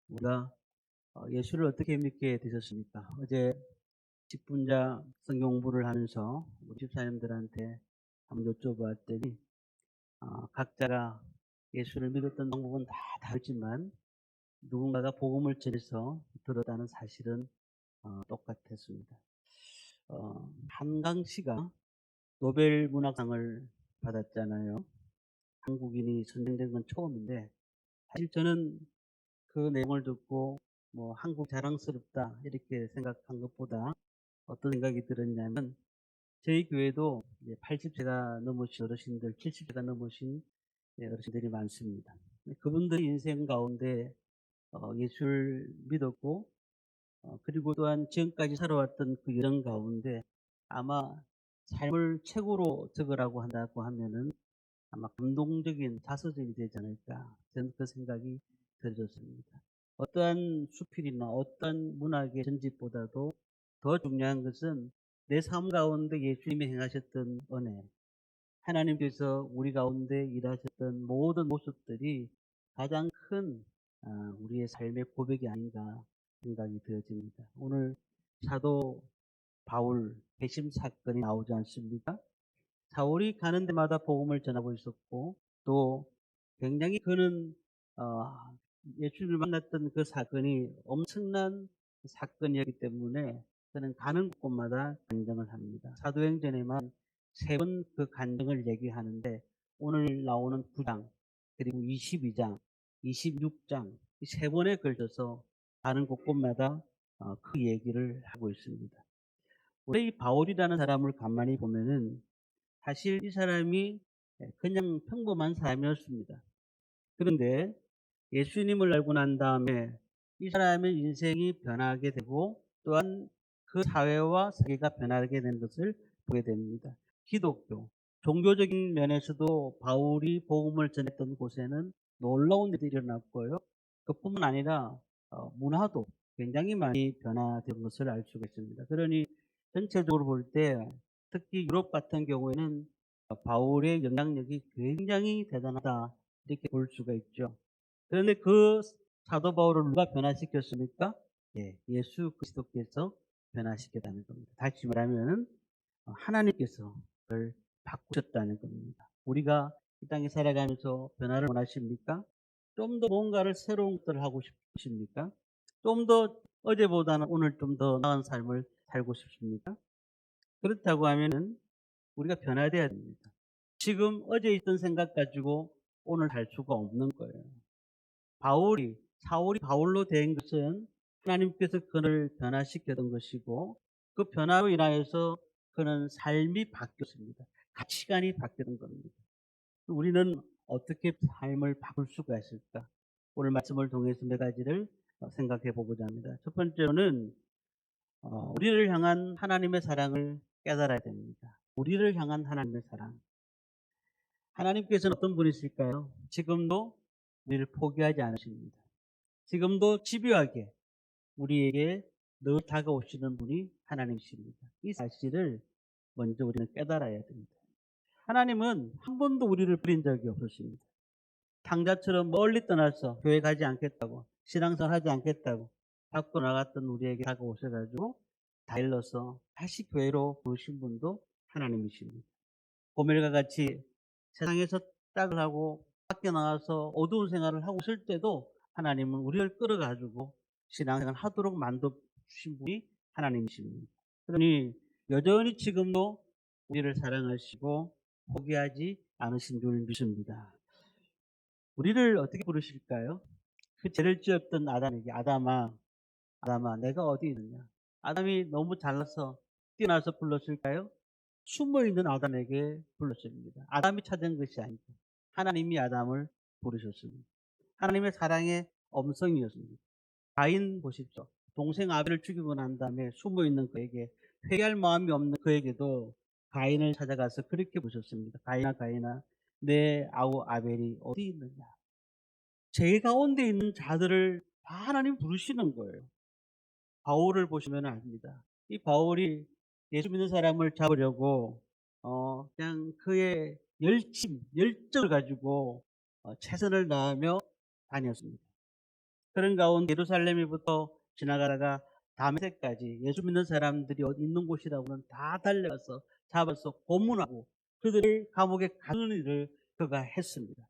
우리가 예수를 어떻게 믿게 되셨습니까? 어제 10분자 성경 공부를 하면서 우리 집사님들한테 한번 여쭤봤더니 각자가 예수를 믿었던 방법은 다 다르지만 누군가가 복음을 전해서 들었다는 사실은 똑같았습니다. 한강 씨가 노벨 문학상을 받았잖아요. 한국인이 선정된 건 처음인데 사실 저는 그 내용을 듣고 뭐 한국 자랑스럽다 이렇게 생각한 것보다 어떤 생각이 들었냐면 저희 교회도 이제 80세가 넘으신 어르신들, 70세가 넘으신 어르신들이 많습니다. 그분들이 인생 가운데 예수를 믿었고 그리고 또한 지금까지 살아왔던 그 여정 가운데 아마 삶을 최고로 적으라고 한다고 하면은 아마 감동적인 자서전이 되지 않을까 저는 그 생각이 들었습니다. 어떠한 수필이나 어떠한 문학의 전집보다도 더 중요한 것은 내 삶 가운데 예수님이 행하셨던 은혜, 하나님께서 우리 가운데 일하셨던 모든 모습들이 가장 큰 우리의 삶의 고백이 아닌가 생각이 되어집니다. 오늘 사도 바울 배심 사건이 나오지 않습니까? 사울이 가는 데마다 복음을 전하고 있었고 또 굉장히 그는 어, 예수를 만났던 그 사건이 엄청난 사건이었기 때문에 그는 가는 곳마다 간증을 합니다. 사도행전에만 3번 그 간증을 얘기하는데 오늘 나오는 9장 그리고 22장, 26장 이 3번에 걸쳐서 가는 곳곳마다 그 얘기를 하고 있습니다. 우리 이 바울이라는 사람을 가만히 보면은 사실 이 사람이 그냥 평범한 사람이었습니다. 그런데 예수님을 알고 난 다음에 이 사람의 인생이 변하게 되고 또한 그 사회와 세계가 변하게 된 것을 보게 됩니다. 기독교, 종교적인 면에서도 바울이 복음을 전했던 곳에는 놀라운 일이 일어났고요. 그뿐만 아니라 문화도 굉장히 많이 변화된 것을 알 수가 있습니다. 그러니 전체적으로 볼 때 특히 유럽 같은 경우에는 바울의 영향력이 굉장히 대단하다 이렇게 볼 수가 있죠. 그런데 그 사도 바울을 누가 변화시켰습니까? 예, 예수 그리스도께서 변화시켰다는 겁니다. 다시 말하면 하나님께서 그를 바꾸셨다는 겁니다. 우리가 이 땅에 살아가면서 변화를 원하십니까? 좀 더 뭔가를 새로운 것들을 하고 싶으십니까? 좀 더 어제보다는 오늘 좀 더 나은 삶을 살고 싶습니까? 그렇다고 하면은 우리가 변화돼야 됩니다. 지금 어제 있던 생각 가지고 오늘 할 수가 없는 거예요. 사울이 바울로 된 것은 하나님께서 그를 변화시켰던 것이고 그 변화로 인하여서 그는 삶이 바뀌었습니다. 가치관이 바뀌는 겁니다. 우리는 어떻게 삶을 바꿀 수가 있을까? 오늘 말씀을 통해서 몇 가지를 생각해 보고자 합니다. 첫 번째로는 우리를 향한 하나님의 사랑을 깨달아야 됩니다. 우리를 향한 하나님의 사랑. 하나님께서는 어떤 분이실까요? 지금도 우리를 포기하지 않으십니다. 지금도 집요하게 우리에게 늘 다가오시는 분이 하나님이십니다. 이 사실을 먼저 우리는 깨달아야 됩니다. 하나님은 한 번도 우리를 버린 적이 없으십니다. 탕자처럼 멀리 떠나서 교회 가지 않겠다고 신앙생활 하지 않겠다고 밖으로 나갔던 우리에게 다가오셔가지고 다 일러서 다시 교회로 부르신 분도 하나님이십니다. 고멜과 같이 세상에서 짝을 하고 밖에 나가서 어두운 생활을 하고 있을 때도 하나님은 우리를 끌어가지고 신앙생활을 하도록 만들어주신 분이 하나님이십니다. 그러니 여전히 지금도 우리를 사랑하시고 포기하지 않으신 줄 믿습니다. 우리를 어떻게 부르실까요? 그 죄를 지었던 아담에게 아담아 내가 어디 있느냐. 아담이 너무 잘나서 뛰어나서 불렀을까요? 숨어있는 아담에게 불렀습니다. 아담이 찾은 것이 아니고 하나님이 아담을 부르셨습니다. 하나님의 사랑의 엄성이었습니다. 가인 보십시오. 동생 아벨을 죽이고 난 다음에 숨어있는 그에게 회개할 마음이 없는 그에게도 가인을 찾아가서 그렇게 부르셨습니다. 가인아 내 아우 아벨이 어디 있느냐. 제 가운데 있는 자들을 다 하나님 부르시는 거예요. 바울을 보시면 압니다. 이 바울이 예수 믿는 사람을 잡으려고 그냥 그의 열정을 가지고 최선을 다하며 다녔습니다. 그런 가운데 예루살렘에부터 지나가다가 다메섹까지 예수 믿는 사람들이 어디 있는 곳이라고는 다 달려가서 잡아서 고문하고 그들을 감옥에 가두는 일을 그가 했습니다.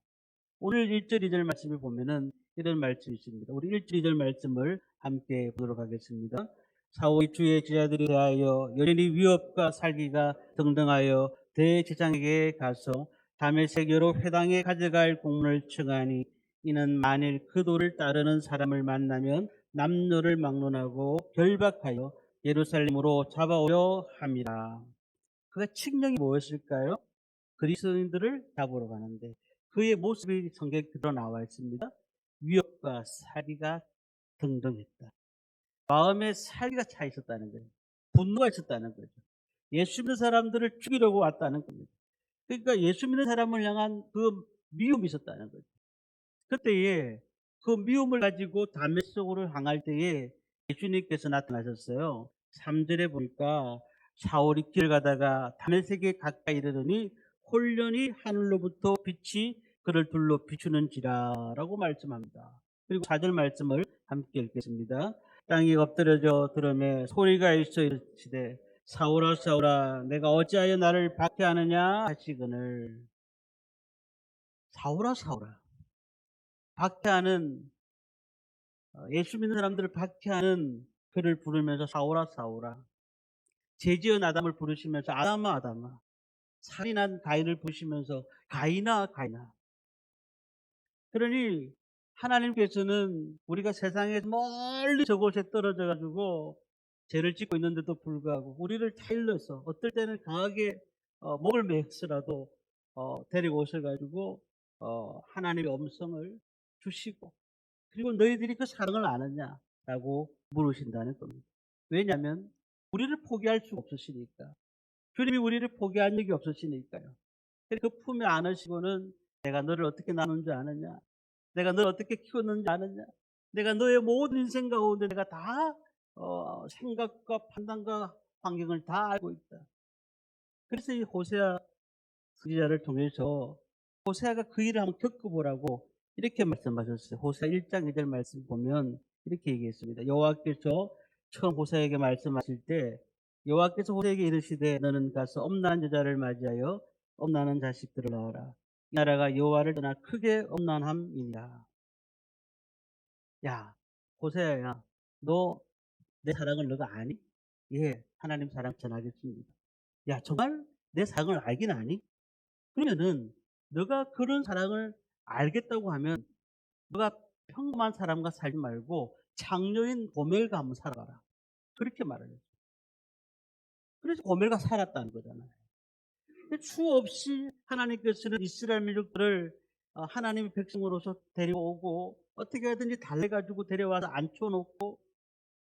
오늘 1절 2절 말씀을 보면은 이런 말씀이 있습니다. 우리 1절 2절 말씀을 함께 보도록 하겠습니다. 사울이 주의 제자들에 대하여 여전히 위협과 살기가 등등하여 대제사장에게 가서 다메섹 여러 회당에 가져갈 공문을 청하니 이는 만일 그 도를 따르는 사람을 만나면 남녀를 막론하고 결박하여 예루살렘으로 잡아오려 함이라. 그가 칙령이 뭐였을까요? 그리스도인들을 잡으러 가는데 그의 모습이 성경에 그대로 나와 있습니다. 위협과 살기가 등등했다. 마음에 살기가 차 있었다는 거예요. 분노가 있었다는 거죠. 예수 믿는 사람들을 죽이려고 왔다는 겁니다. 그러니까 예수 믿는 사람을 향한 그 미움이 있었다는 거죠. 그때에 그 미움을 가지고 다메섹으로 향할 때에 예수님께서 나타나셨어요. 3절에 보니까 사울이 길을 가다가 다메섹에 가까이 이르더니 홀련히 하늘로부터 빛이 그를 둘러 비추는지라라고 말씀합니다. 그리고 4절 말씀을 함께 읽겠습니다. 땅이 엎드려져 들음에 소리가 있어 이르시되 사울아 사울아 내가 어찌하여 나를 박해하느냐 하시거늘. 사울아 사울아, 박해하는 예수 믿는 사람들을 박해하는 그를 부르면서 사울아 사울아, 죄지은 아담을 부르시면서 아담아 아담아, 살인한 가인을 부르시면서 가인아 가인아. 그러니 하나님께서는 우리가 세상에서 멀리 저곳에 떨어져 가지고 죄를 짓고 있는데도 불구하고 우리를 타일러서 어떨 때는 강하게 목을 매서라도 데리고 오셔 가지고 하나님의 음성을 주시고, 그리고 너희들이 그 사랑을 아느냐라고 물으신다는 겁니다. 왜냐하면 우리를 포기할 수가 없으시니까. 주님이 우리를 포기한 적이 없으시니까요. 그 품에 안으시고는 내가 너를 어떻게 나눈 줄 아느냐, 내가 너를 어떻게 키웠는지 아느냐, 내가 너의 모든 인생 가운데 내가 다 생각과 판단과 환경을 다 알고 있다. 그래서 이 호세아 선지자를 통해서 호세아가 그 일을 한번 겪어보라고 이렇게 말씀하셨어요. 호세아 1장 2절 말씀 보면 이렇게 얘기했습니다. 여호와께서 처음 호세아에게 말씀하실 때 여호와께서 호세아에게 이르시되 너는 가서 엄난한 여자를 맞이하여 엄난한 자식들을 낳아라. 이 나라가 여호와를 떠나 크게 엄난함이니라. 야 호세아야, 너 내 사랑을 너가 아니? 예, 하나님 사랑 전하겠습니다. 야 정말 내 사랑을 알긴 아니? 그러면은 너가 그런 사랑을 알겠다고 하면 너가 평범한 사람과 살지 말고 창녀인 고멜과 한번 살아봐라. 그렇게 말을 했어요. 그래서 고멜과 살았다는 거잖아요. 수없이 하나님께서는 이스라엘 민족들을 하나님의 백성으로서 데려오고 어떻게 하든지 달래가지고 데려와서 앉혀놓고,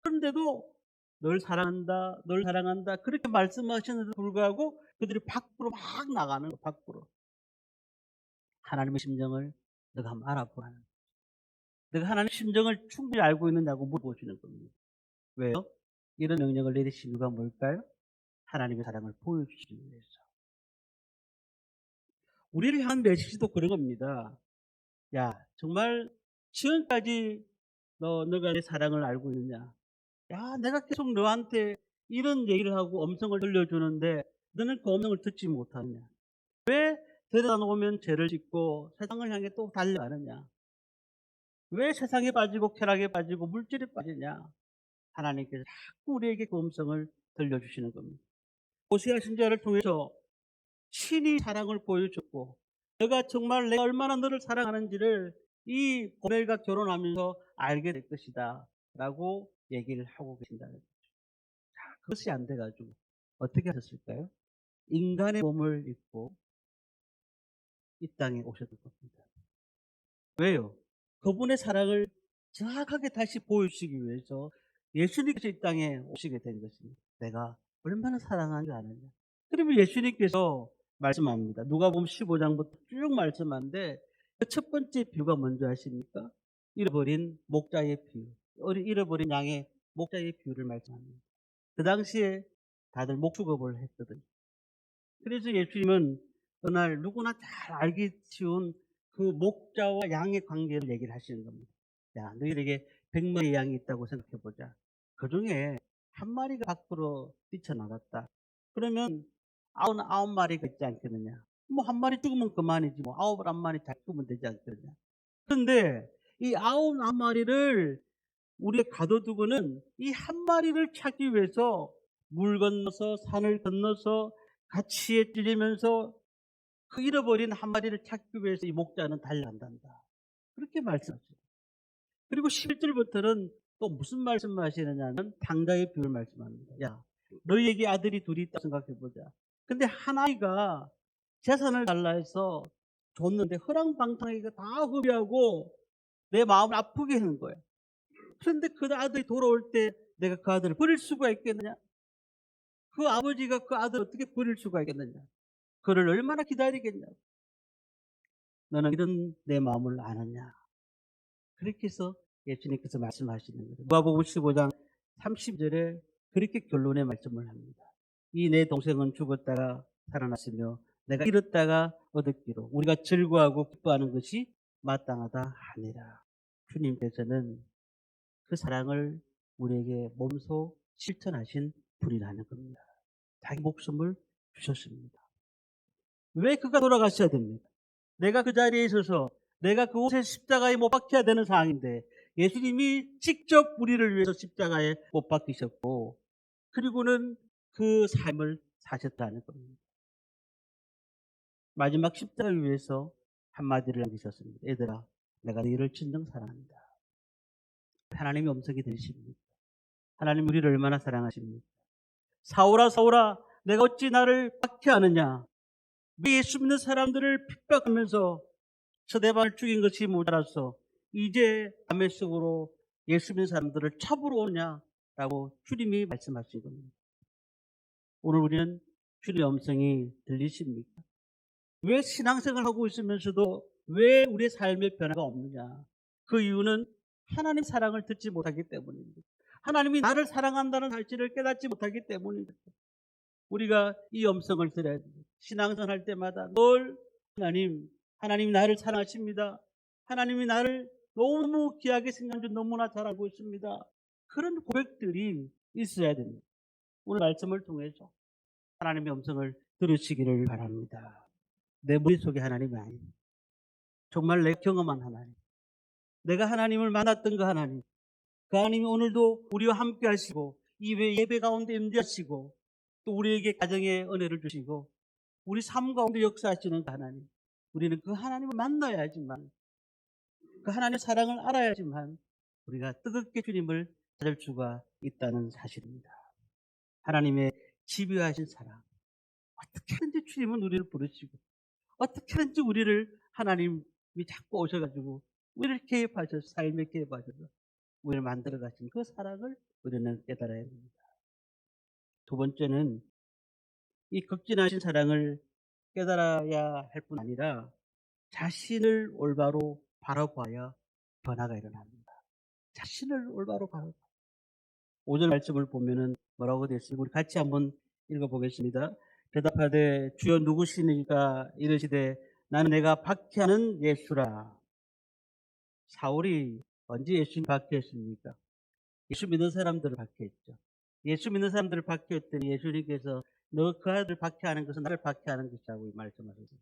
그런데도 널 사랑한다, 널 사랑한다 그렇게 말씀하시는데도 불구하고 그들이 밖으로 막 나가는 거, 밖으로. 하나님의 심정을 너가 한번 알아보라는 거예요. 내가 하나님의 심정을 충분히 알고 있느냐고 물어보시는 겁니다. 왜요? 이런 명령을 내리신 이유가 뭘까요? 하나님의 사랑을 보여주시기 위해서. 우리를 향한 메시지도 그런 겁니다. 야 정말 지금까지 너가 내 사랑을 알고 있느냐? 야 내가 계속 너한테 이런 얘기를 하고 음성을 들려주는데 너는 그 음성을 듣지 못하느냐? 왜 데려다 놓으면 죄를 짓고 세상을 향해 또 달려가느냐? 왜 세상에 빠지고 쾌락에 빠지고 물질에 빠지냐? 하나님께서 자꾸 우리에게 그 음성을 들려주시는 겁니다. 호세아 신자를 통해서 신이 사랑을 보여줬고 내가 정말 내가 얼마나 너를 사랑하는지를 이 고멜과 결혼하면서 알게 될 것이다 라고 얘기를 하고 계신다는 거죠. 그것이 안 돼가지고 어떻게 하셨을까요? 인간의 몸을 입고 이 땅에 오셨을 겁니다. 왜요? 그분의 사랑을 정확하게 다시 보여주시기 위해서 예수님께서 이 땅에 오시게 된 것입니다. 내가 얼마나 사랑하는지 아느냐. 그러면 예수님께서 말씀합니다. 누가복음 15장부터 쭉 말씀하는데 그 첫 번째 비유가 뭔지 아십니까? 잃어버린 목자의 비유. 잃어버린 양의 목자의 비유를 말씀합니다. 그 당시에 다들 목축업을 했거든요. 그래서 예수님은 어느 날 누구나 잘 알기 쉬운 그 목자와 양의 관계를 얘기를 하시는 겁니다. 야, 너희에게 100마리의 양이 있다고 생각해 보자. 그중에 한 마리가 밖으로 뛰쳐나갔다. 그러면 99마리가 있지 않겠느냐. 뭐 한 마리 죽으면 그만이지. 뭐 99마리 잘 죽으면 되지 않겠느냐. 그런데 이 99마리를 우리가 가둬두고는 이 한 마리를 찾기 위해서 물 건너서 산을 건너서 가치에 찔리면서 그 잃어버린 한 마리를 찾기 위해서 이 목자는 달려간단다. 그렇게 말씀하죠. 그리고 11절부터는 또 무슨 말씀을 하시느냐면 당자의 비유를 말씀합니다. 야, 너희에게 아들이 둘이 있다고 생각해보자. 근데 한 아이가 재산을 달라 해서 줬는데 허랑방탕하게 다 허비하고 내 마음을 아프게 하는 거야. 그런데 그 아들이 돌아올 때 내가 그 아들을 버릴 수가 있겠느냐? 그 아버지가 그 아들을 어떻게 버릴 수가 있겠느냐? 그를 얼마나 기다리겠냐? 너는 이런 내 마음을 아느냐? 그렇게 해서 예수님께서 말씀하시는 거예요. 누가복음 15장 30절에 그렇게 결론의 말씀을 합니다. 이 내 동생은 죽었다가 살아났으며 내가 잃었다가 얻었기로 우리가 즐거워하고 기뻐하는 것이 마땅하다 하니라. 주님께서는 그 사랑을 우리에게 몸소 실천하신 분이라는 겁니다. 자기 목숨을 주셨습니다. 왜 그가 돌아가셔야 됩니까? 내가 그 자리에 있어서 내가 그 옷에 십자가에 못 박혀야 되는 상황인데 예수님이 직접 우리를 위해서 십자가에 못 박히셨고 그리고는 그 삶을 사셨다는 겁니다. 마지막 십자가를 위해서 한마디를 남기셨습니다. 얘들아, 내가 너희를 진정 사랑한다. 하나님의 음성이 들리십니까? 하나님 우리를 얼마나 사랑하십니까? 사울아 사울아 내가 어찌 나를 박해하느냐. 예수 믿는 사람들을 핍박하면서 스데반을 죽인 것이 모자라서 이제 다메섹으로 예수 믿는 사람들을 잡으러 오냐라고 주님이 말씀하신 겁니다. 오늘 우리는 주님의 음성이 들리십니까? 왜 신앙생활을 하고 있으면서도 왜 우리의 삶의 변화가 없느냐? 그 이유는 하나님 사랑을 듣지 못하기 때문입니다. 하나님이 나를 사랑한다는 사실을 깨닫지 못하기 때문입니다. 우리가 이 음성을 들어야 됩니다. 신앙생활 할 때마다 늘 하나님이 나를 사랑하십니다. 하나님이 나를 너무 귀하게 생각한 줄 너무나 잘 알고 있습니다. 그런 고백들이 있어야 됩니다. 오늘 말씀을 통해서 하나님의 음성을 들으시기를 바랍니다. 내 머릿속에 하나님이 아닙니다. 정말 내 경험한 하나님. 내가 하나님을 만났던 그 하나님. 그 하나님이 오늘도 우리와 함께 하시고 이 예배 가운데 임재하시고 또 우리에게 가정의 은혜를 주시고 우리 삶 가운데 역사하시는 그 하나님. 우리는 그 하나님을 만나야지만 그 하나님의 사랑을 알아야지만 우리가 뜨겁게 주님을 찾을 수가 있다는 사실입니다. 하나님의 집요하신 사랑. 어떻게든지 주님은 우리를 부르시고 어떻게든지 우리를 하나님이 자꾸 오셔가지고 우리를 개입하셔서 삶에 개입하셔서 우리를 만들어 가신 그 사랑을 우리는 깨달아야 됩니다. 두 번째는 이 극진하신 사랑을 깨달아야 할 뿐 아니라 자신을 올바로 바라봐야 변화가 일어납니다. 자신을 올바로 바라봐. 5절 말씀을 보면은 뭐라고 되어 있습니까? 우리 같이 한번 읽어보겠습니다. 대답하되 주여 누구시니까 이르시되 나는 내가 박해하는 예수라. 사울이 언제 예수님 박해했습니까? 예수 믿는 사람들을 박해했죠. 예수 믿는 사람들을 박해했더니 예수님께서 너 그 아들 박해하는 것은 나를 박해하는 것이라고 말씀하셨어요.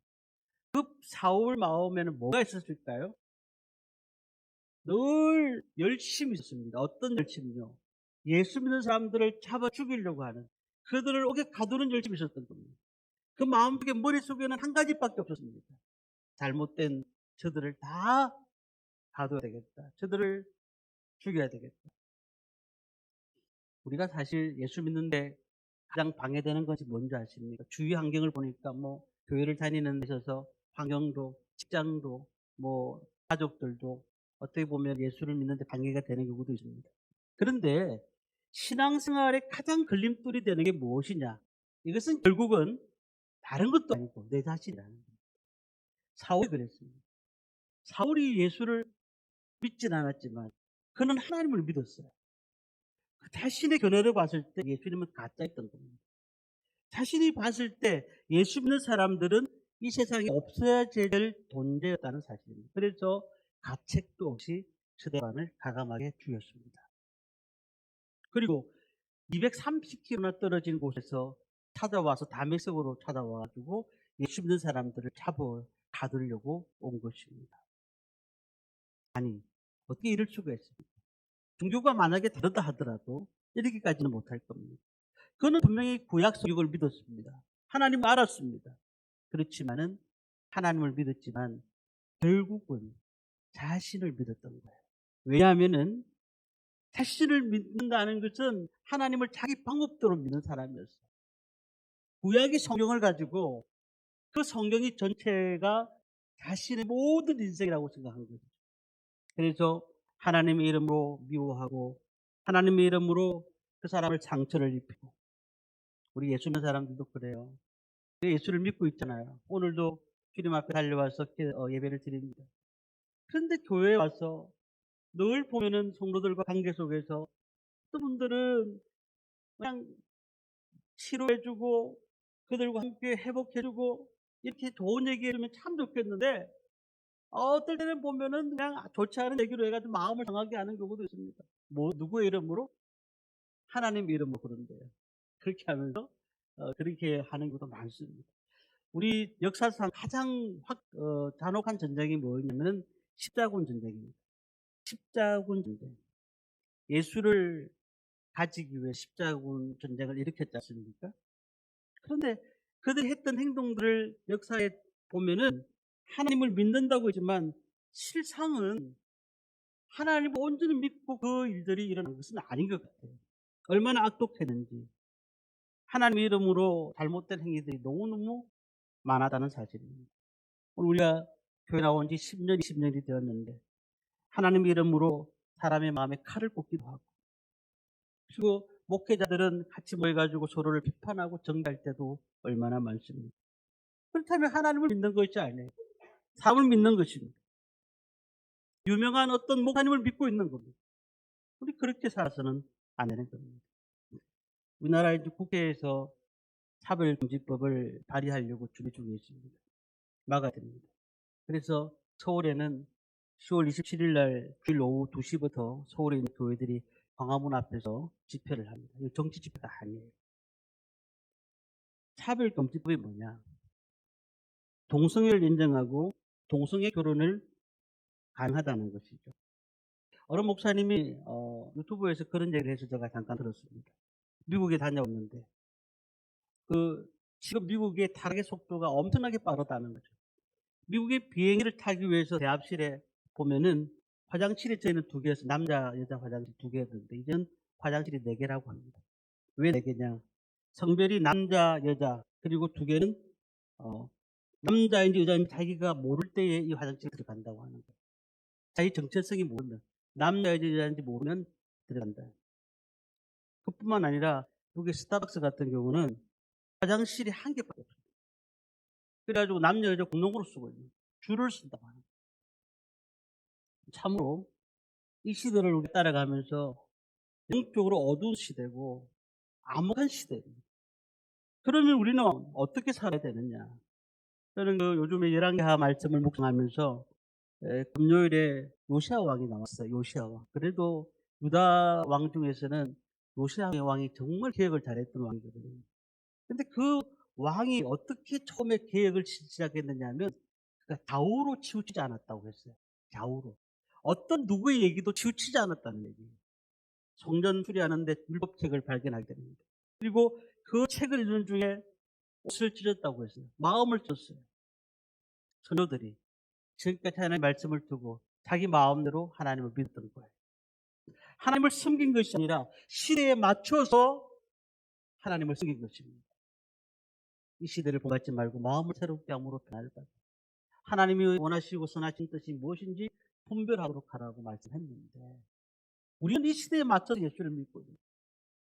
그 사울 마음에는 뭐가 있었을까요? 늘 열심히 있었습니다. 어떤 열심이요? 예수 믿는 사람들을 잡아 죽이려고 하는 그들을 옥에 가두는 열심이 있었던 겁니다. 그 마음속에 머릿속에는 한 가지밖에 없었습니다. 잘못된 저들을 다 가둬야 되겠다. 저들을 죽여야 되겠다. 우리가 사실 예수 믿는데 가장 방해되는 것이 뭔지 아십니까? 주위 환경을 보니까 뭐 교회를 다니는 데 있어서 환경도 직장도 뭐 가족들도 어떻게 보면 예수를 믿는데 방해가 되는 경우도 있습니다. 그런데 신앙생활의 가장 걸림돌이 되는 게 무엇이냐? 이것은 결국은 다른 것도 아니고 내 자신이라는 겁니다. 사울이 그랬습니다. 사울이 예수를 믿진 않았지만 그는 하나님을 믿었어요. 그 자신의 견해를 봤을 때 예수님은 가짜였던 겁니다. 자신이 봤을 때 예수 믿는 사람들은 이 세상에 없어야 될 존재였다는 사실입니다. 그래서 가책도 없이 서대반을 가감하게 죽였습니다. 그리고 230km나 떨어진 곳에서 찾아와서 다메섹으로 찾아와 가지고 예수 믿는 사람들을 잡아 가두려고 온 것입니다. 아니, 어떻게 이럴 수가 있습니까? 종교가 만약에 다르다 하더라도 이렇게까지는 못할 겁니다. 그는 분명히 구약 성경을 믿었습니다. 하나님을 알았습니다. 그렇지만은 하나님을 믿었지만 결국은 자신을 믿었던 거예요. 왜냐하면은 자신을 믿는다는 것은 하나님을 자기 방법대로 믿는 사람이었어요. 구약의 성경을 가지고 그 성경이 전체가 자신의 모든 인생이라고 생각한 거죠. 그래서 하나님의 이름으로 미워하고 하나님의 이름으로 그 사람을 상처를 입히고, 우리 예수 믿는 사람들도 그래요. 예수를 믿고 있잖아요. 오늘도 주님 앞에 달려와서 예배를 드립니다. 그런데 교회에 와서 늘 보면은 성도들과 관계 속에서 어떤 분들은 그냥 치료해주고 그들과 함께 회복해주고 이렇게 좋은 얘기해주면 참 좋겠는데, 어떨 때는 보면은 그냥 좋지 않은 얘기로 해가지고 마음을 상하게 하는 경우도 있습니다. 뭐 누구의 이름으로? 하나님 이름으로 그런데요. 그렇게 하면서 그렇게 하는 것도 많습니다. 우리 역사상 가장 잔혹한 전쟁이 뭐였냐면 십자군 전쟁입니다. 십자군 전쟁. 예수를 가지기 위해 십자군 전쟁을 일으켰지 않습니까? 그런데 그들이 했던 행동들을 역사에 보면은 하나님을 믿는다고 했지만 실상은 하나님을 온전히 믿고 그 일들이 일어난 것은 아닌 것 같아요. 얼마나 악독했는지, 하나님의 이름으로 잘못된 행위들이 너무너무 많았다는 사실입니다. 오늘 우리가 교회 나온 지 10년, 20년이 되었는데 하나님의 이름으로 사람의 마음에 칼을 꽂기도 하고, 그리고 목회자들은 같이 모여가지고 서로를 비판하고 정죄할 때도 얼마나 많습니다. 그렇다면 하나님을 믿는 것이 아니에요. 사람을 믿는 것입니다. 유명한 어떤 목사님을 믿고 있는 겁니다. 우리 그렇게 살아서는 안 되는 겁니다. 우리나라 이제 국회에서 차별금지법을 발의하려고 준비 중에 있습니다. 막아야 됩니다. 그래서 서울에는 10월 27일 날 주일 오후 2시부터 서울에 있는 교회들이 광화문 앞에서 집회를 합니다. 이거 정치 집회가 아니에요. 차별금지법이 뭐냐? 동성애를 인정하고 동성애 결혼을 가능하다는 것이죠. 어느 목사님이 유튜브에서 그런 얘기를 해서 제가 잠깐 들었습니다. 미국에 다녀왔는데 지금 미국의 타락의 속도가 엄청나게 빠르다는 거죠. 미국의 비행기를 타기 위해서 대합실에 보면은 화장실이 저희는 2개였어요. 남자, 여자 화장실 2개였는데 이제는 화장실이 4개라고 합니다. 왜 4개냐? 성별이 남자, 여자, 그리고 2개는 남자인지 여자인지 자기가 모를 때에 이 화장실에 들어간다고 하는 거예요. 자기 정체성이 모르면, 남자인지 여자인지 모르면 들어간다. 그뿐만 아니라 미국의 스타벅스 같은 경우는 화장실이 1개밖에 없어요. 그래가지고 남녀 여자 공동으로 쓰고 있는, 줄을 쓴다고 하는 거예요. 참으로 이 시대를 우리가 따라가면서 영적으로 어두운 시대고 암흑한 시대입니다. 그러면 우리는 어떻게 살아야 되느냐? 저는 요즘에 열왕기하 말씀을 묵상하면서 금요일에 요시야 왕이 나왔어요. 요시야 왕. 그래도 유다 왕 중에서는 요시야 왕이 정말 계획을 잘했던 왕이거든요. 근데 그 왕이 어떻게 처음에 계획을 시작했느냐면 좌우로 치우치지 않았다고 했어요. 좌우로. 어떤 누구의 얘기도 치우치지 않았다는 얘기예요. 성전 수리하는데 율법책을 발견하게 됩니다. 그리고 그 책을 읽는 중에 옷을 찢었다고 했어요. 마음을 찢었어요. 선조들이 지금까지 하나님의 말씀을 두고 자기 마음대로 하나님을 믿었던 거예요. 하나님을 섬긴 것이 아니라 시대에 맞춰서 하나님을 섬긴 것입니다. 이 시대를 본받지 말고 마음을 새롭게 함으로 변화를 받아 하나님이 원하시고 선하신 뜻이 무엇인지 분별하도록 하라고 말씀했는데, 우리는 이 시대에 맞춰서 예수를 믿고 있는 거예요.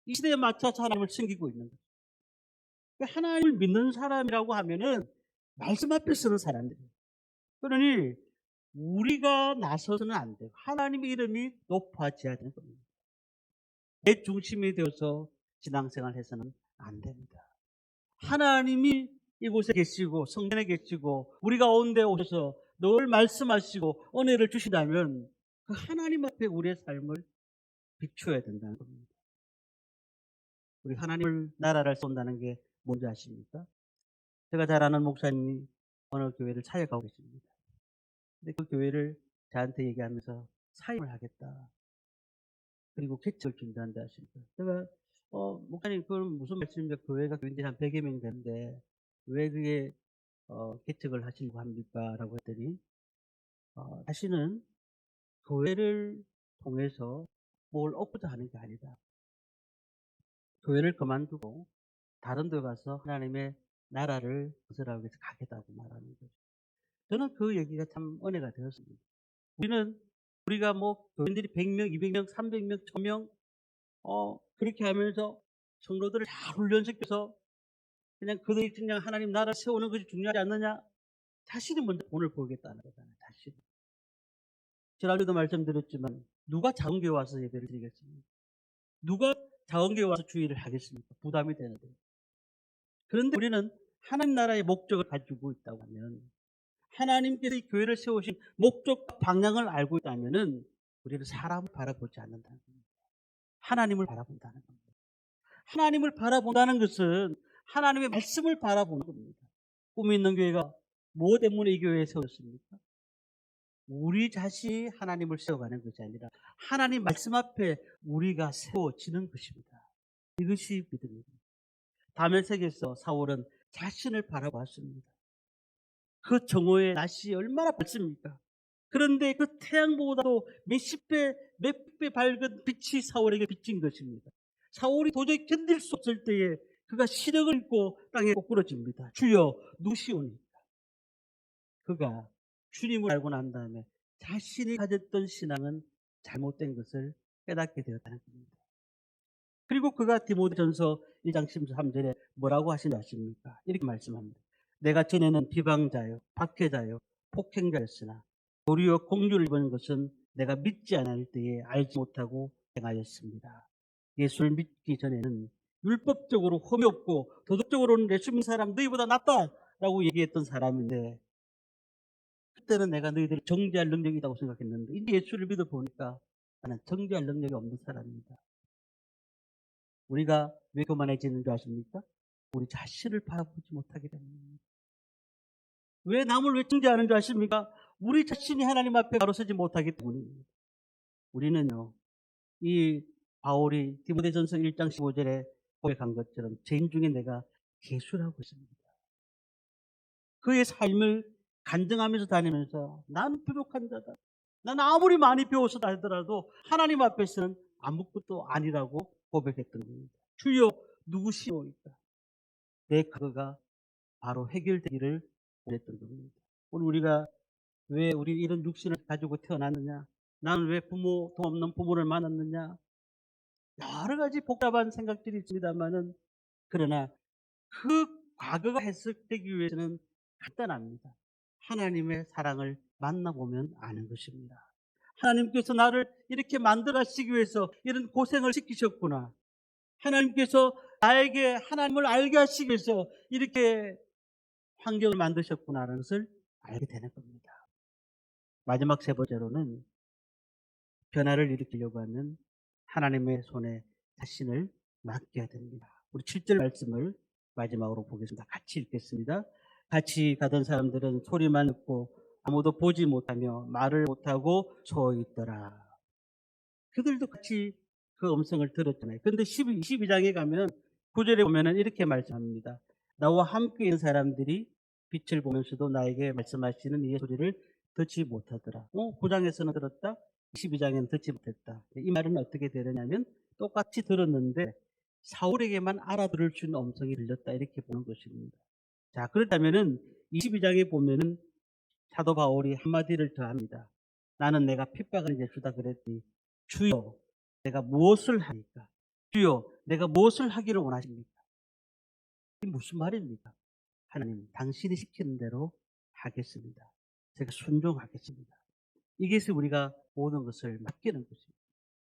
이 시대에 맞춰서 하나님을 섬기고 있는 거예요. 하나님을 믿는 사람이라고 하면은 말씀 앞에 서는 사람들이에요. 그러니 우리가 나서서는 안 돼요. 하나님의 이름이 높아져야 되는 겁니다. 내 중심이 되어서 신앙생활 해서는 안 됩니다. 하나님이 이곳에 계시고 성전에 계시고 우리 가운데 오셔서 늘 말씀하시고 은혜를 주시다면 그 하나님 앞에 우리의 삶을 비추어야 된다는 겁니다. 우리 하나님을 나라를 쏜다는 게 뭔지 아십니까? 제가 잘 아는 목사님이 어느 교회를 사역하고 계십니다. 근데 그 교회를 저한테 얘기하면서 사임을 하겠다. 그리고 개척을 준비한다 하십니다. 제가 목사님 그건 무슨 말씀입니까? 교회가 교인들이 한 100여 명 되는데 왜 그게 개척을 하시려고 합니까? 라고 했더니 다시는 교회를 통해서 뭘 얻고자 하는 게 아니다. 교회를 그만두고 다른 데 가서 하나님의 나라를 건설하기 위해서 가겠다고 말하는 거죠. 저는 그 얘기가 참 은혜가 되었습니다. 우리가 뭐 교인들이 100명, 200명, 300명, 1000명 그렇게 하면서 성도들을 잘 훈련시켜서 그냥 그들이 그냥 하나님 나라 세우는 것이 중요하지 않느냐? 자신이 먼저 본을 보겠다는 거잖아요. 자신. 지난주도 말씀드렸지만 누가 작은 교회 와서 예배를 드리겠습니까? 누가 작은 교회 와서 주의를 하겠습니까? 부담이 되는데. 그런데 우리는 하나님 나라의 목적을 가지고 있다고 하면 하나님께서 이 교회를 세우신 목적과 방향을 알고 있다면은 우리는 사람을 바라보지 않는다는 겁니다. 하나님을 바라본다는 겁니다. 하나님을 바라본다는 것은 하나님의 말씀을 바라보는 겁니다. 꿈이 있는 교회가 뭐 때문에 이 교회에 세웠습니까? 우리 자신이 하나님을 세워가는 것이 아니라 하나님 말씀 앞에 우리가 세워지는 것입니다. 이것이 믿음입니다. 다메섹에서 사울은 자신을 바라보았습니다. 그 정오의 낮이 얼마나 밝습니까? 그런데 그 태양보다도 몇십 배, 몇백 배 밝은 빛이 사울에게 비친 것입니다. 사울이 도저히 견딜 수 없을 때에 그가 시력을 잃고 땅에 꼬꾸러집니다. 주여 누구시오니까? 그가 주님을 알고 난 다음에 자신이 가졌던 신앙은 잘못된 것을 깨닫게 되었다는 겁니다. 그리고 그가 디모데전서 1장 13절에 뭐라고 하시는지 아십니까? 이렇게 말씀합니다. 내가 전에는 비방자요, 박해자요, 폭행자였으나 도리어 공주를 입은 것은 내가 믿지 않을 때에 알지 못하고 행하였습니다. 예수를 믿기 전에는 율법적으로 흠이 없고 도덕적으로는 예수 믿는 사람 너희보다 낫다라고 얘기했던 사람인데 그때는 내가 너희들을 정죄할 능력이 있다고 생각했는데 이제 예수를 믿어보니까 나는 정죄할 능력이 없는 사람입니다. 우리가 왜 교만해지는 줄 아십니까? 우리 자신을 바라보지 못하기 때문입니다. 왜 남을 왜 정죄하는 줄 아십니까? 우리 자신이 하나님 앞에 바로 서지 못하기 때문입니다. 우리는요, 이 바울이 디모데전서 1장 15절에 고백한 것처럼 죄인 중에 내가 개수라고 있습니다. 그의 삶을 간증하면서 다니면서 나는 부족한 자다. 나는 아무리 많이 배워서 하더라도 하나님 앞에서는 아무것도 아니라고 고백했던 겁니다. 주여 누구시오니까? 내 그거가 바로 해결되기를 원했던 겁니다. 오늘 우리가 왜 우리 이런 육신을 가지고 태어났느냐? 나는 왜 부모 돈 없는 부모를 만났느냐? 여러 가지 복잡한 생각들이 있습니다만은 그러나 그 과거가 해석되기 위해서는 간단합니다. 하나님의 사랑을 만나보면 아는 것입니다. 하나님께서 나를 이렇게 만들어 가시기 위해서 이런 고생을 시키셨구나. 하나님께서 나에게 하나님을 알게 하시기 위해서 이렇게 환경을 만드셨구나라는 것을 알게 되는 겁니다. 마지막 세 번째로는 변화를 일으키려고 하면 하나님의 손에 자신을 맡겨야 됩니다. 우리 7절 말씀을 마지막으로 보겠습니다. 같이 읽겠습니다. 같이 가던 사람들은 소리만 듣고 아무도 보지 못하며 말을 못하고 서 있더라. 그들도 같이 그 음성을 들었잖아요. 그런데 22장에 가면 9절에 보면 이렇게 말씀합니다. 나와 함께 있는 사람들이 빛을 보면서도 나에게 말씀하시는 이의 소리를 듣지 못하더라. 9장에서는 들었다. 22장에는 듣지 못했다. 이 말은 어떻게 되느냐면 똑같이 들었는데 사울에게만 알아들을 수 있는 음성이 들렸다. 이렇게 보는 것입니다. 자, 그렇다면은 22장에 보면은 사도 바울이 한마디를 더 합니다. 나는 내가 핍박하는 예수다 그랬더니 주여 내가 무엇을 하니까? 주여 내가 무엇을 하기를 원하십니까? 이게 무슨 말입니까? 하나님 당신이 시키는 대로 하겠습니다. 제가 순종하겠습니다. 이것이 우리가 모든 것을 맡기는 것입니다.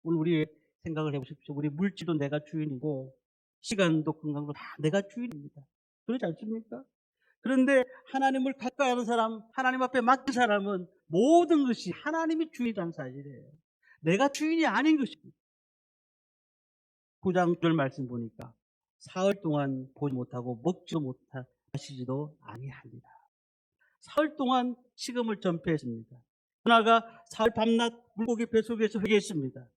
오늘 우리 생각을 해보십시오. 우리 물질도 내가 주인이고 시간도 건강도 다 내가 주인입니다. 그렇지 않습니까? 그런데 하나님을 가까이 하는 사람, 하나님 앞에 맡긴 사람은 모든 것이 하나님이 주인이라는 사실이에요. 내가 주인이 아닌 것입니다. 9장 9절 말씀 보니까 사흘 동안 보지 못하고 먹지도 마시지도 아니합니다. 사흘 동안 식음을 전폐했습니다. 누나가 사흘 밤낮 물고기 뱃속에서 회개했습니다.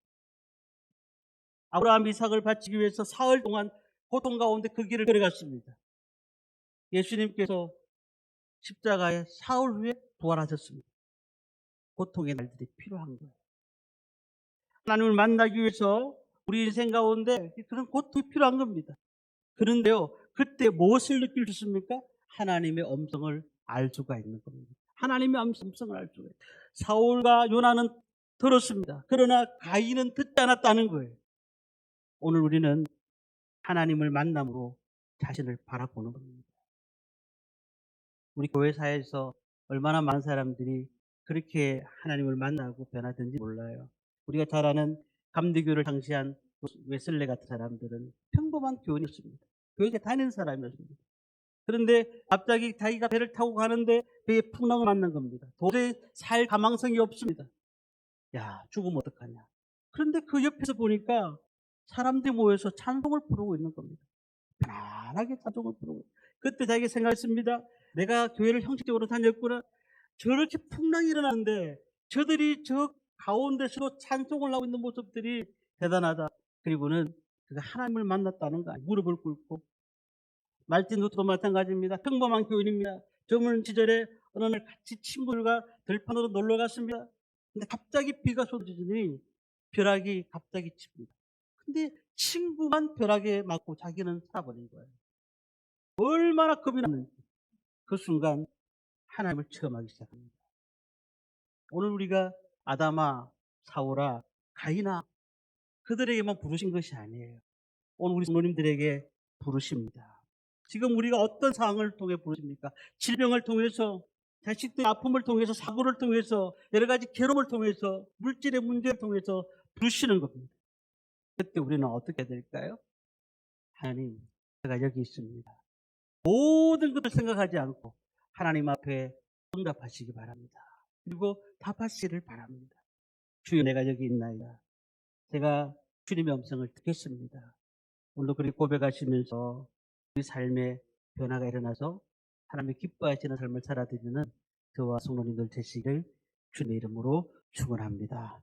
아브라함 이삭을 바치기 위해서 사흘 동안 고통 가운데 그 길을 걸어갔습니다. 예수님께서 십자가에 사흘 후에 부활하셨습니다. 고통의 날들이 필요한 거예요. 하나님을 만나기 위해서 우리 인생 가운데 그런 고통이 필요한 겁니다. 그런데요, 그때 무엇을 느낄 수 있습니까? 하나님의 음성을 알 수가 있는 겁니다. 하나님의 음성을 알 수가 있어요. 사울과 요나는 들었습니다. 그러나 가인은 듣지 않았다는 거예요. 오늘 우리는 하나님을 만남으로 자신을 바라보는 겁니다. 우리 교회사에서 얼마나 많은 사람들이 그렇게 하나님을 만나고 변화된지 몰라요. 우리가 잘 아는 감리교를 창시한 웨슬레 같은 사람들은 평범한 교인이었습니다. 교회에 다니는 사람이었습니다. 그런데 갑자기 자기가 배를 타고 가는데 배에 풍랑을 만난 겁니다. 도저히 살 가망성이 없습니다. 야, 죽으면 어떡하냐. 그런데 그 옆에서 보니까 사람들이 모여서 찬송을 부르고 있는 겁니다. 편안하게 찬송을 부르고. 그때 자기가 생각했습니다. 내가 교회를 형식적으로 다녔구나. 저렇게 풍랑이 일어나는데 저들이 저 가운데서도 찬송을 하고 있는 모습들이 대단하다. 그리고는 그가 하나님을 만났다는 거 아니에요. 무릎을 꿇고. 말틴 루터도 마찬가지입니다. 평범한 교인입니다. 젊은 시절에 어느 날 같이 친구들과 들판으로 놀러 갔습니다. 근데 갑자기 비가 쏟아지더니 벼락이 갑자기 칩니다. 근데 친구만 벼락에 맞고 자기는 살아버린 거예요. 얼마나 겁이 났는지. 그 순간 하나님을 체험하기 시작합니다. 오늘 우리가 아담아, 사울아, 가인아 그들에게만 부르신 것이 아니에요. 오늘 우리 성도님들에게 부르십니다. 지금 우리가 어떤 상황을 통해 부르십니까? 질병을 통해서, 자식들의 아픔을 통해서, 사고를 통해서, 여러 가지 괴로움을 통해서, 물질의 문제를 통해서 부르시는 겁니다. 그때 우리는 어떻게 해야 될까요? 하나님, 제가 여기 있습니다. 모든 것을 생각하지 않고 하나님 앞에 응답하시기 바랍니다. 그리고 답하시기를 바랍니다. 주여, 내가 여기 있나이다. 제가 주님의 음성을 듣겠습니다. 오늘도 그렇게 고백하시면서 우리 삶에 변화가 일어나서 하나님이 기뻐하시는 삶을 살아드리는 저와 성도님들 되시기를 주님의 이름으로 축원합니다.